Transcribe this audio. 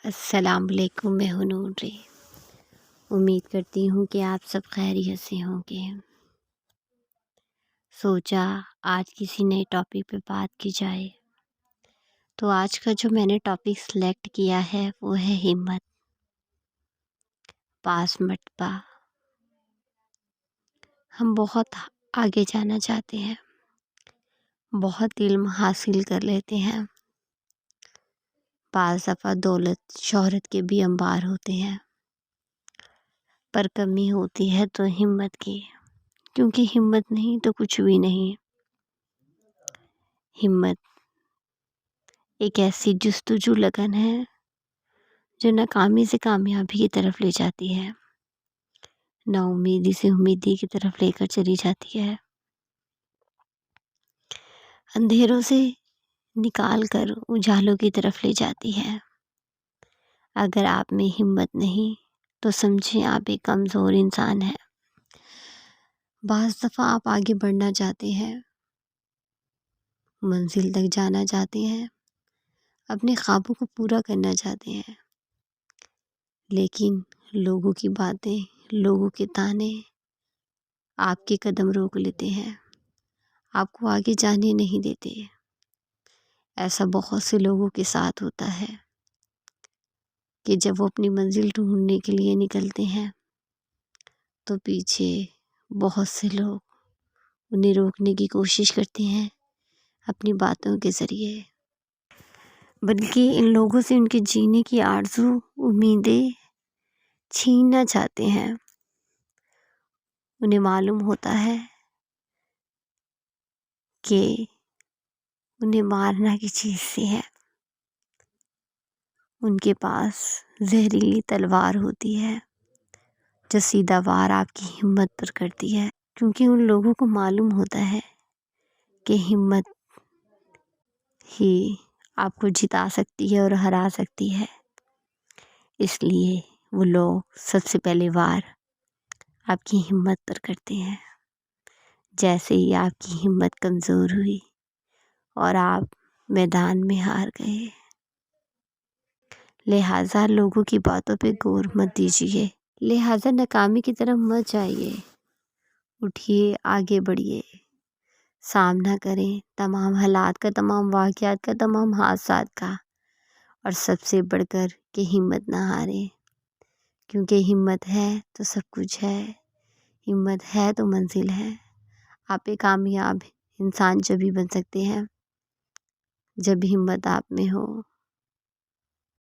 السلام علیکم، میں ہوں نوری۔ امید کرتی ہوں کہ آپ سب خیریت سے ہوں گے۔ سوچا آج کسی نئے ٹاپک پہ بات کی جائے، تو آج کا جو میں نے ٹاپک سلیکٹ کیا ہے وہ ہے ہمت، پاس مت پا۔ ہم بہت آگے جانا چاہتے ہیں، بہت علم حاصل کر لیتے ہیں، بعض دفعہ دولت شہرت کے بھی انبار ہوتے ہیں، پر کمی ہوتی ہے تو ہمت کی، کیونکہ ہمت نہیں تو کچھ بھی نہیں۔ ہمت ایک ایسی جستجو لگن ہے جو ناکامی سے کامیابی کی طرف لے جاتی ہے، نا امیدی سے امیدی کی طرف لے کر چلی جاتی ہے، اندھیروں سے نکال کر اجالوں کی طرف لے جاتی ہے۔ اگر آپ میں ہمت نہیں تو سمجھیں آپ ایک کمزور انسان ہیں۔ بعض دفعہ آپ آگے بڑھنا چاہتے ہیں، منزل تک جانا چاہتے ہیں، اپنے خوابوں کو پورا کرنا چاہتے ہیں، لیکن لوگوں کی باتیں، لوگوں کے طعنے آپ کے قدم روک لیتے ہیں، آپ کو آگے جانے نہیں دیتے۔ ایسا بہت سے لوگوں کے ساتھ ہوتا ہے کہ جب وہ اپنی منزل ڈھونڈنے کے لیے نکلتے ہیں تو پیچھے بہت سے لوگ انہیں روکنے کی کوشش کرتے ہیں اپنی باتوں کے ذریعے، بلکہ ان لوگوں سے ان کے جینے کی آرزو، امیدیں چھیننا چاہتے ہیں۔ انہیں معلوم ہوتا ہے کہ انہیں مارنا کس چیز سے ہے، ان کے پاس زہریلی تلوار ہوتی ہے جو سیدھا وار آپ کی ہمت پر کرتی ہے، کیونکہ ان لوگوں کو معلوم ہوتا ہے کہ ہمت ہی آپ کو جتا سکتی ہے اور ہرا سکتی ہے، اس لیے وہ لوگ سب سے پہلے وار آپ کی ہمت پر کرتے ہیں۔ جیسے ہی آپ کی ہمت کمزور ہوئی اور آپ میدان میں ہار گئے، لہٰذا لوگوں کی باتوں پہ غور مت دیجیے، لہٰذا ناکامی کی طرف مت جائیے، اٹھیے، آگے بڑھیے، سامنا کریں تمام حالات کا، تمام واقعات کا، تمام حادثات کا، اور سب سے بڑھ کر کہ ہمت نہ ہاریں، کیونکہ ہمت ہے تو سب کچھ ہے، ہمت ہے تو منزل ہے۔ آپ ایک کامیاب انسان جب بھی بن سکتے ہیں جب ہمت آپ میں ہو۔